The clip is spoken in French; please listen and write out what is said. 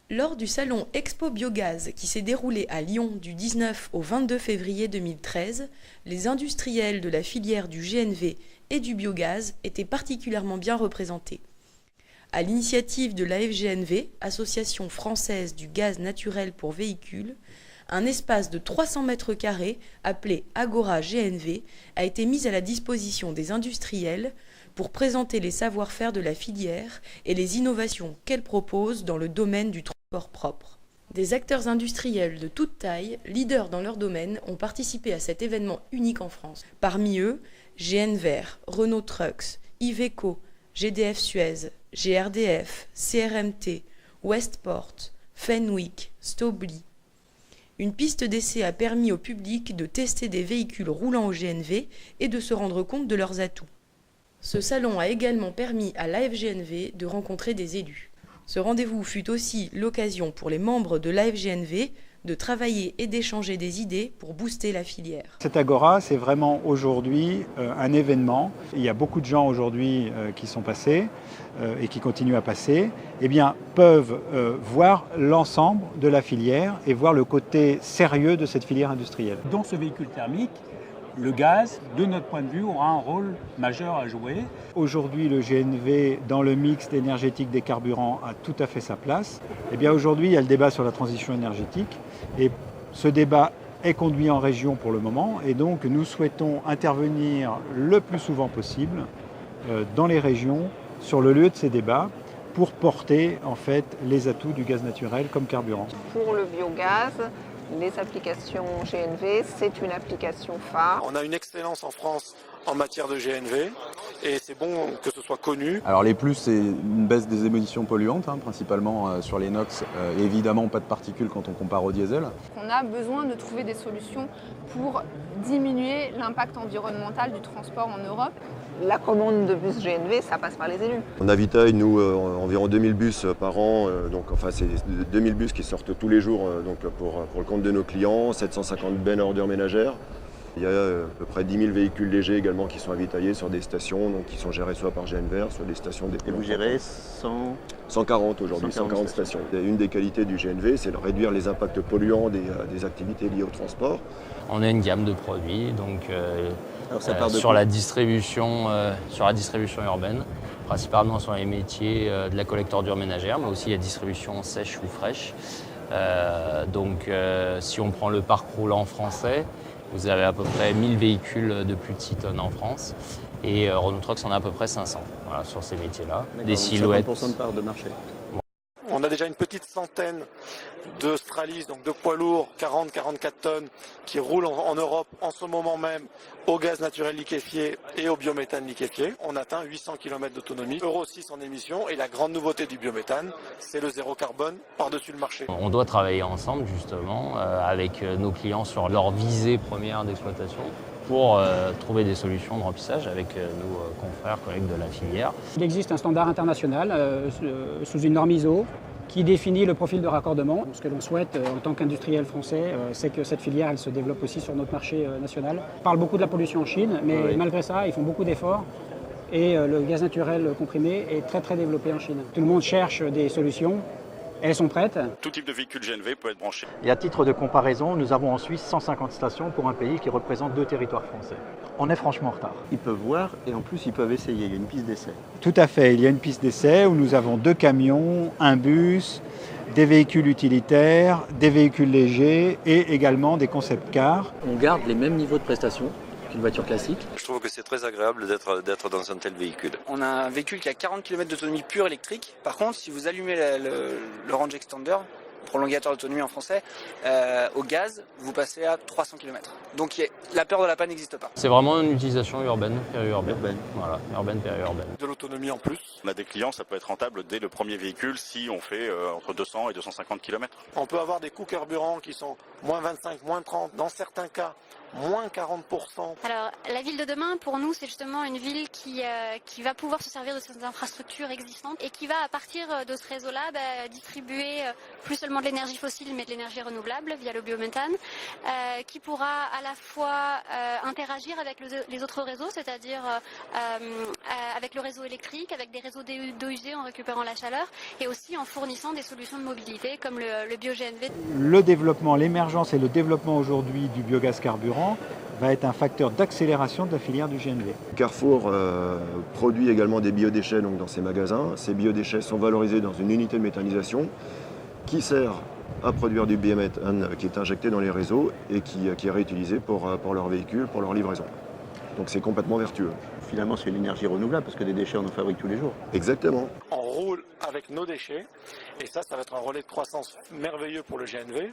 Lors du salon Expo Biogaz qui s'est déroulé à Lyon du 19 au 22 février 2013, les industriels de la filière du GNV et du biogaz étaient particulièrement bien représentés. À l'initiative de l'AFGNV, Association française du gaz naturel pour véhicules, un espace de 300 mètres carrés, appelé Agora GNV, a été mis à la disposition des industriels pour présenter les savoir-faire de la filière et les innovations qu'elle propose dans le domaine du transport propre. Des acteurs industriels de toute taille, leaders dans leur domaine, ont participé à cet événement unique en France. Parmi eux, GNVR, Renault Trucks, Iveco, GDF Suez, GRDF, CRMT, Westport, Fenwick, Stobli. Une piste d'essai a permis au public de tester des véhicules roulant au GNV et de se rendre compte de leurs atouts. Ce salon a également permis à l'AFGNV de rencontrer des élus. Ce rendez-vous fut aussi l'occasion pour les membres de l'AFGNV de travailler et d'échanger des idées pour booster la filière. Cette Agora, c'est vraiment aujourd'hui un événement. Il y a beaucoup de gens aujourd'hui qui sont passés et qui continuent à passer, peuvent voir l'ensemble de la filière et voir le côté sérieux de cette filière industrielle. Dans ce véhicule thermique, le gaz, de notre point de vue, aura un rôle majeur à jouer. Aujourd'hui, le GNV, dans le mix énergétique des carburants, a tout à fait sa place. Aujourd'hui, il y a le débat sur la transition énergétique. Et ce débat est conduit en région pour le moment. Et donc, nous souhaitons intervenir le plus souvent possible dans les régions, sur le lieu de ces débats, pour porter en fait les atouts du gaz naturel comme carburant. Pour le biogaz, les applications GNV, c'est une application phare. On a une excellence en France en matière de GNV et c'est bon que ce soit connu. Alors les plus, c'est une baisse des émissions polluantes, principalement sur les NOx, et évidemment pas de particules quand on compare au diesel. On a besoin de trouver des solutions pour diminuer l'impact environnemental du transport en Europe. La commande de bus GNV, ça passe par les élus. On avitaille, nous, environ 2000 bus par an. C'est 2000 bus qui sortent tous les jours pour le compte de nos clients, 750 bennes à ordures ménagères. Il y a à peu près 10 000 véhicules légers également qui sont avitaillés sur des stations qui sont gérées soit par GNVR, soit des stations dépôts. Et vous gérez 140 aujourd'hui, 140 stations. Une des qualités du GNV, c'est de réduire les impacts polluants des activités liées au transport. On a une gamme de produits sur la distribution urbaine, principalement sur les métiers de la collecte ordures ménagères, mais aussi la distribution sèche ou fraîche. Si on prend le parc roulant français, vous avez à peu près 1000 véhicules de plus de 6 tonnes en France et Renault Trucks en a à peu près 500 sur ces métiers-là. Des silhouettes. 50% de part de marché. On a déjà une petite centaine de Stralis, donc de poids lourds, 40-44 tonnes, qui roulent en Europe en ce moment même au gaz naturel liquéfié et au biométhane liquéfié. On atteint 800 km d'autonomie, Euro 6 en émissions, et la grande nouveauté du biométhane, c'est le zéro carbone par-dessus le marché. On doit travailler ensemble justement avec nos clients sur leur visée première d'exploitation pour trouver des solutions de remplissage avec nos confrères, collègues de la filière. Il existe un standard international sous une norme ISO qui définit le profil de raccordement. Ce que l'on souhaite en tant qu'industriel français, c'est que cette filière elle se développe aussi sur notre marché national. On parle beaucoup de la pollution en Chine, mais malgré ça, ils font beaucoup d'efforts. Et le gaz naturel comprimé est très très développé en Chine. Tout le monde cherche des solutions. Elles sont prêtes. Tout type de véhicule GNV peut être branché. Et à titre de comparaison, nous avons en Suisse 150 stations pour un pays qui représente 2 territoires français. On est franchement en retard. Ils peuvent voir et en plus ils peuvent essayer. Il y a une piste d'essai. Tout à fait. Il y a une piste d'essai où nous avons 2 camions, un bus, des véhicules utilitaires, des véhicules légers et également des concept cars. On garde les mêmes niveaux de prestations qu'une voiture classique. Je trouve que c'est très agréable d'être dans un tel véhicule. On a un véhicule qui a 40 km d'autonomie pure électrique. Par contre, si vous allumez le range extender, prolongateur d'autonomie en français, au gaz, vous passez à 300 km. Donc la peur de la panne n'existe pas. C'est vraiment une utilisation urbaine, périurbaine. Voilà, urbaine, périurbaine. De l'autonomie en plus. On a des clients, ça peut être rentable dès le premier véhicule si on fait entre 200 et 250 km. On peut avoir des coûts carburants qui sont moins 25, moins 30. Dans certains cas, moins 40%. Alors, la ville de demain, pour nous, c'est justement une ville qui va pouvoir se servir de ces infrastructures existantes et qui va, à partir de ce réseau-là, distribuer plus seulement de l'énergie fossile, mais de l'énergie renouvelable via le biométhane, qui pourra à la fois interagir avec les autres réseaux, c'est-à-dire avec le réseau électrique, avec des réseaux d'eau usée en récupérant la chaleur, et aussi en fournissant des solutions de mobilité comme le bio-GNV. Le développement, l'émergence et le développement aujourd'hui du biogaz carburant va être un facteur d'accélération de la filière du GNV. Carrefour produit également des biodéchets donc, dans ses magasins. Ces biodéchets sont valorisés dans une unité de méthanisation qui sert à produire du biométhane qui est injecté dans les réseaux et qui est réutilisé pour leurs véhicules, pour leur livraison. Donc c'est complètement vertueux. Finalement, c'est une énergie renouvelable parce que des déchets, on en fabrique tous les jours. Exactement. On roule avec nos déchets et ça va être un relais de croissance merveilleux pour le GNV.